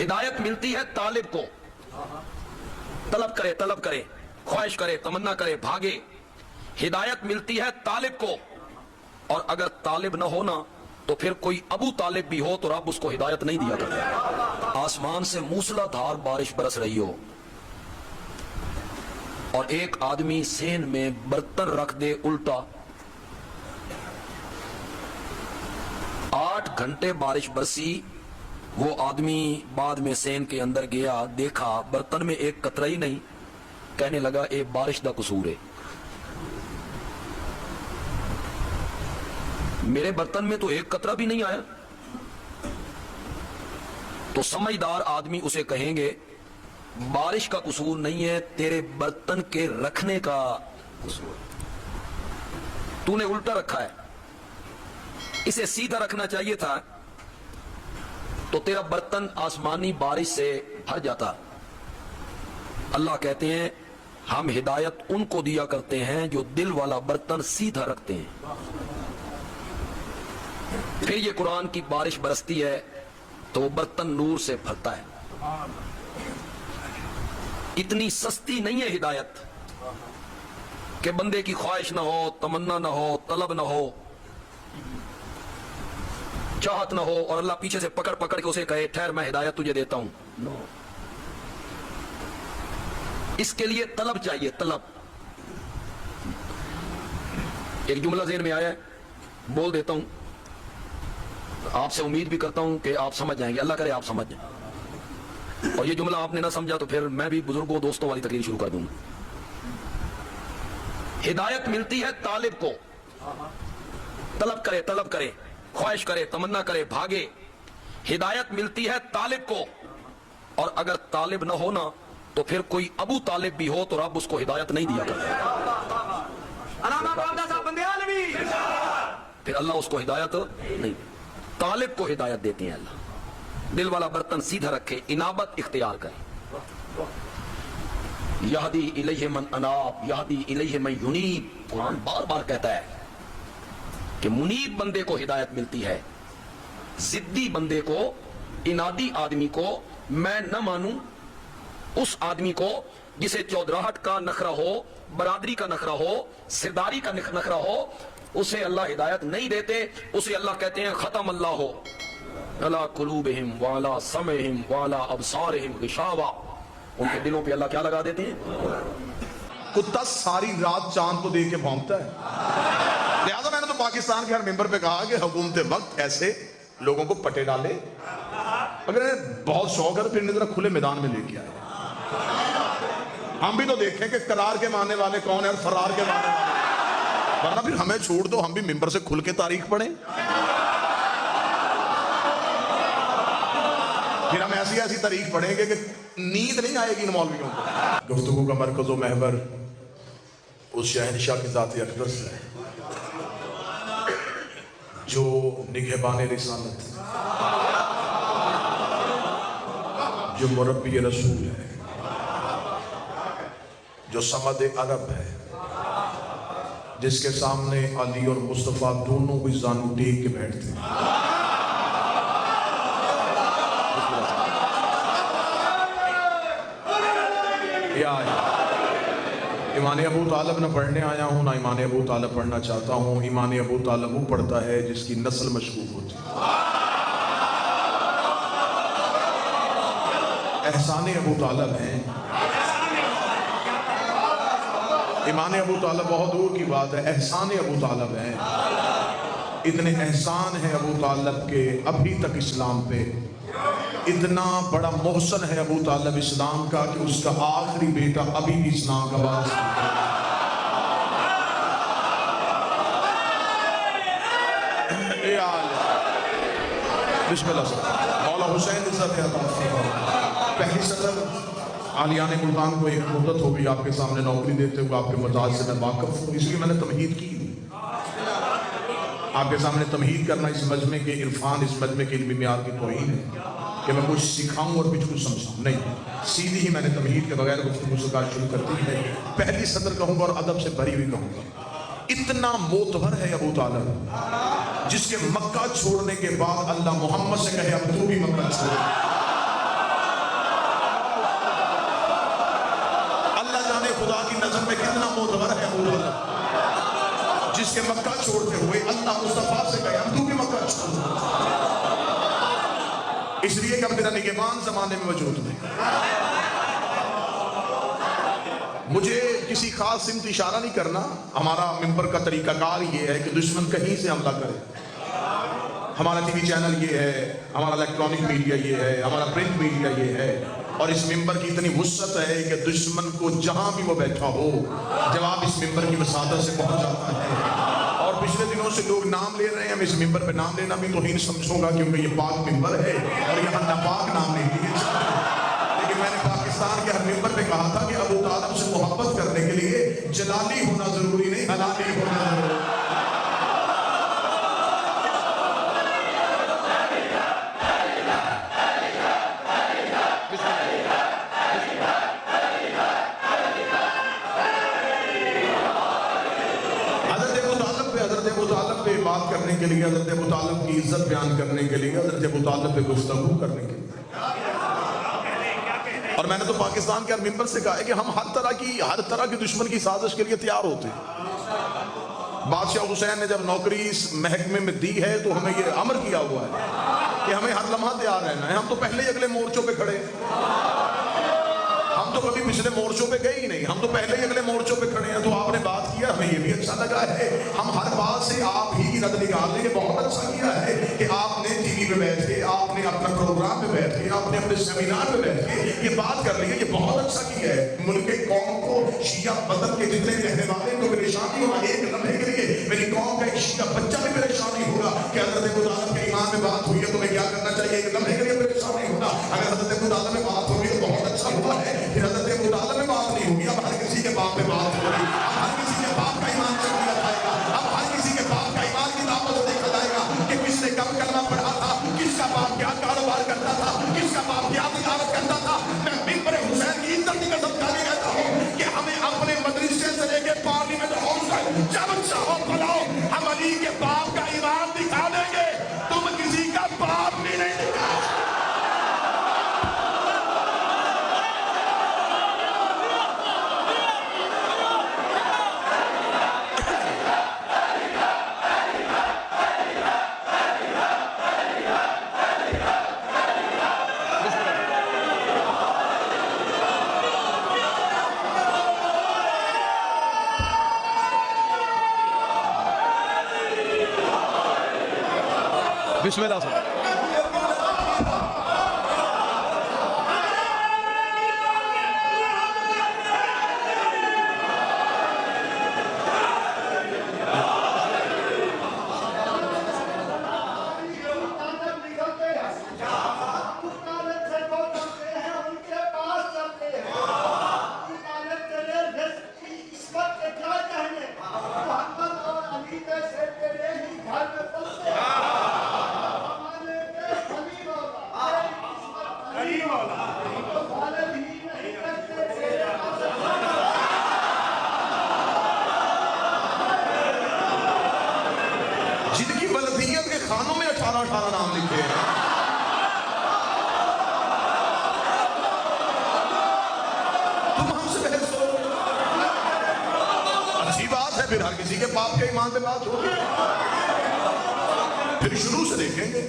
ہدایت ملتی ہے طالب کو، طلب کرے، خواہش کرے، تمنا کرے، بھاگے. ہدایت ملتی ہے طالب کو، اور اگر طالب نہ ہونا تو پھر کوئی ابو طالب بھی ہو تو رب اس کو ہدایت نہیں دیا کرتا. آسمان سے موسلا دھار بارش برس رہی ہو اور ایک آدمی سین میں برتن رکھ دے الٹا، 8 گھنٹے بارش برسی، وہ آدمی بعد میں سین کے اندر گیا، دیکھا برتن میں ایک قطرہ ہی نہیں، کہنے لگا اے بارش دا قصور ہے، میرے برتن میں تو ایک قطرہ بھی نہیں آیا. تو سمجھدار آدمی اسے کہیں گے بارش کا قصور نہیں ہے، تیرے برتن کے رکھنے کا قصور، تو نے الٹا رکھا ہے، اسے سیدھا رکھنا چاہیے تھا تو تیرا برتن آسمانی بارش سے بھر جاتا. اللہ کہتے ہیں ہم ہدایت ان کو دیا کرتے ہیں جو دل والا برتن سیدھا رکھتے ہیں. پھر یہ قرآن کی بارش برستی ہے تو وہ برتن نور سے بھرتا ہے. اتنی سستی نہیں ہے ہدایت کہ بندے کی خواہش نہ ہو، تمنا نہ ہو، طلب نہ ہو، چاہت نہ ہو اور اللہ پیچھے سے پکڑ کے اسے کہے ٹھہر میں ہدایت تجھے دیتا ہوں. نو، اس کے لیے طلب چاہیے، طلب. ایک جملہ ذہن میں آیا ہے، بول دیتا ہوں، آپ سے امید بھی کرتا ہوں کہ آپ سمجھ جائیں گے، اللہ کرے آپ سمجھ جائیں. اور یہ جملہ آپ نے نہ سمجھا تو پھر میں بھی بزرگوں دوستوں والی تقریر شروع کر دوں گا. ہدایت ملتی ہے طالب کو، طلب کرے، خواہش کرے، تمنا کرے، بھاگے. ہدایت ملتی ہے طالب کو، اور اگر طالب نہ ہونا تو پھر کوئی ابو طالب بھی ہو تو رب اس کو ہدایت نہیں دیا کرتا. پھر اللہ اس کو ہدایت نہیں، طالب کو ہدایت دیتے ہیں اللہ. دل والا برتن سیدھا رکھے، انابت اختیار کرے. یہدی الیہ من اناب، یہدی الیہ من ینیب. قرآن بار بار کہتا ہے کہ منیب بندے کو ہدایت ملتی ہے، ضدی بندے کو، انادی آدمی کو میں نہ مانوں، اس آدمی کو جسے چودراہٹ کا نخرہ ہو، برادری کا نخرہ ہو، سرداری کا نخرہ ہو، اسے اللہ ہدایت نہیں دیتے. اسے اللہ کہتے ہیں ختم اللہ ہو علی قلوبہم وعلی سمعہم وعلی ابصارہم غشاوہ. ان کے دلوں پہ اللہ کیا لگا دیتے ہیں؟ کتا ساری رات چاند کو دیکھ کے بھونکتا ہے. لہذا میں نے تو پاکستان کے ہر ممبر پہ کہا کہ حکومت وقت ایسے لوگوں کو پٹے ڈالے، اگر بہت شوق ہے تو پھر ذرا کھلے میدان میں لے کے آئے. ہم بھی تو دیکھیں کہ قرار کے ماننے والے کون ہیں اور فرار کے ماننے والے، ورنہ پھر ہمیں چھوڑ دو، ہم بھی ممبر سے کھل کے تاریخ پڑھیں. پھر ہم ایسی تاریخ پڑھیں گے کہ نیند نہیں آئے گی ان مولویوں کو. گفتگو کا مرکز و محور اس شہنشاہ کی ذات اقدس ہے جو نگہبان رسالت، جو مربی رسول ہے، جو صمد عرب ہے، جس کے سامنے علی اور مصطفیٰ دونوں بھی زانو ٹیک کے بیٹھتے ہیں. ایمان ابو طالب نہ پڑھنے آیا ہوں نہ ایمان ابو طالب پڑھنا چاہتا ہوں. ایمان ابو طالب وہ پڑھتا ہے جس کی نسل مشکوک ہوتی ہے. احسان ابو طالب ہیں، ایمان ابو طالب بہت دور کی بات ہے، احسان ابو طالب ہیں. اتنے احسان ہیں ابو طالب کے ابھی تک اسلام پہ. اتنا بڑا محسن ہے ابو طالب اسلام کا کہ اس کا آخری بیٹا ابھی بھی اسلام کا باعث ہے. بسم اللہ سر مولا حسین عزت عطا فرمائے. پہلی صدر عالیان ملتان کو ایک مدت ہو گئی آپ کے سامنے نوکری دیتے ہوئے، آپ کے مزاج سے میں واقف ہوں، اس لیے میں نے تمہید کی. آپ کے سامنے تمہید کرنا اس مجمع کے عرفان، اس مجمع کے علمی معیار کی توہین ہے کہ میں کچھ سکھاؤں اور کچھ سمجھاؤں. نہیں، سیدھی ہی میں نے تمہید کے بغیر گفتگو سے کار شروع کر دی ہے. پہلی صدر کہوں گا اور ادب سے بھری ہوئی کہوں گا. اتنا معتبر ہے ابو طالب جس کے مکہ چھوڑنے کے بعد اللہ محمد سے کہے اب تو بھی مکہ چھوڑ. ابو طالب جس کے مکہ چھوڑتے ہوئے اللہ مصطفیٰ سے کہا تو بھی مکہ چھوڑ، اس لیے کہ اب میرا نگہبان زمانے میں موجود نہیں۔ مجھے کسی خاص سمت اشارہ نہیں کرنا، ہمارا ممبر کا طریقہ کار یہ ہے کہ دشمن کہیں سے حملہ کرے، ہمارا ٹی وی چینل یہ ہے، ہمارا الیکٹرانک میڈیا یہ ہے، ہمارا پرنٹ میڈیا یہ ہے، اور اس ممبر کی اتنی وسعت ہے کہ دشمن کو جہاں بھی وہ بیٹھا ہو جواب اس ممبر کی وسادت سے پہنچ جاتا ہے۔ اور پچھلے دنوں سے لوگ نام لے رہے ہیں، میں اس ممبر پہ نام لینا بھی توہین سمجھوں گا کیونکہ یہ پاک ممبر ہے اور یہاں ناپاک نام نہیں لیے جاتے، لیکن میں نے پاکستان کے ہر ممبر پہ کہا تھا کہ ابو طالب سے محبت کرنے کے لیے جلالی ہونا ضروری نہیں، حلالی ہونا ضروری ہے۔ بات کرنے کے لیے، حضرت ابو طالب کی عزت بیان کرنے کے لیے، حضرت ابو طالب پہ گفتگو کرنے کے لیے، اور میں نے تو پاکستان کے ہر ممبر سے کہا ہے کہ ہم ہر طرح کی دشمن کی سازش کے لیے تیار ہوتے ہیں۔ بادشاہ حسین نے جب نوکری اس محکمے میں دی ہے تو ہمیں یہ امر کیا ہوا ہے کہ ہمیں ہر لمحہ تیار رہنا ہے۔ ہم تو پہلے ہی اگلے مورچوں پہ کھڑے ہیں، ہم تو کبھی پچھلے مورچوں پہ گئے ہی نہیں، ہم تو پہلے ہی اگلے مورچوں پہ کھڑے ہیں۔ تو آپ نے بات کیا، ہمیں یہ بھی اچھا لگا ہے، ہم ہر بات سے آپ ہی کی رد نکال لیں، یہ بہت اچھا کیا ہے کہ آپ نے ٹی وی پہ بیٹھ کے، آپ نے اپنا پروگرام پہ بیٹھ کے، آپ نے اپنے سیمینار پہ بیٹھ کے یہ بات کر لی ہے، یہ بہت اچھا کیا ہے۔ ملک قوم کو شیعہ بدن کے جتنے رہنے والے کو پریشانی ہوگا، ایک لمحے کے لیے میری قوم کا ایک شیعہ بچہ بھی پریشانی ہوگا کہ حضرت ابو طالب کے ایمان میں بات ہوئی ہے، تمہیں کیا کرنا چاہیے، ایک لمحے کے لیے پریشانی ہوگا۔ اگر حضرت ابو طالب میں بات ہوگی تو بہت اچھا ہوا ہے، پھر حضرت ابو طالب میں بات نہیں ہوگی، اب ہر کسی کے باپ پہ بات ہوگی، اب ہر کسی کے باپ کا ایمان چیک کیا جائے گا، اب ہر کسی کے باپ کا ایمان کی دعوت سے دیکھا جائے گا کہ کس نے کب کلمہ پڑھا تھا، کس کا باپ کیا کاروبار کرتا تھا، کس کا باپ کیا تجارت کرتا تھا۔ میں ممبر حسین کی عزت کی قسم کھا کے کہتا ہوں کہ ہمیں اپنے مدرسے سے لے کے پارلیمنٹ ہاؤس تک جب چاہو بلاؤ، ہم علی کے باپ کا ایمان دکھا دیں گے، تم کسی کا باپ بھی نہیں دکھا۔ بسم اللہ صاحب۔ جن کی بلدیت کے خانوں میں 18 نام لکھے ہیں، تم ہم سے بحث ہو، اچھی بات ہے، پھر ہر کسی کے باپ کے ایمان پہ بات ہوگی، پھر شروع سے دیکھیں گے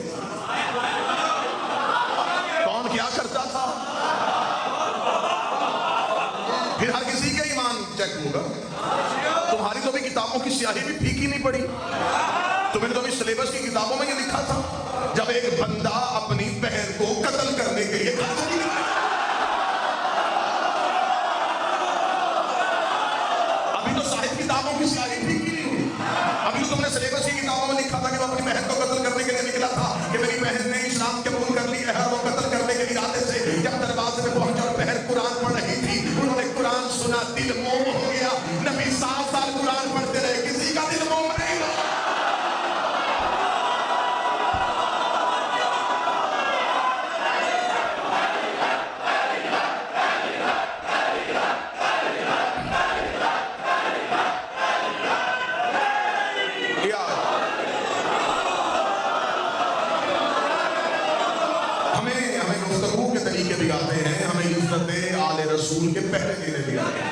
کون کیا کرتا تھا، پھر ہر کسی کا ایمان چیک ہوگا۔ تمہاری تو بھی کتابوں کی سیاہی بھی پھیکی نہیں پڑی، تمہیں تو بھی سلیبس کی کتابوں میں یہ لکھا تھا جب ایک بندہ اپنی بہن کو قتل کرنے کے لیے ابھی تو صاحب کتابوں کی سیاہی پھیکی نہیں ہوئی، ابھی تو تم نے سلیبس کی کتابوں میں لکھا تھا کہ وہ اپنی بہن کو قتل کرنے کے لیے نکلا تھا کہ میری بہن نے اسلام قبول کر لی ہے، وہ قتل کرنے کے ارادے سے جب دروازے میں پہنچا اور بہن قرآن پڑھ رہی تھی، انہوں نے قرآن سنا، دل موم ہو گیا، نبی 7 سال قرآن پڑھتے رہے، کسی کا دل موم نہیں ہوا۔ ہمیں گفتگو کے طریقے بھی آتے ہیں، ہمیں عزت آل رسول کے پہلے دینے بھی آتے ہیں،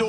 2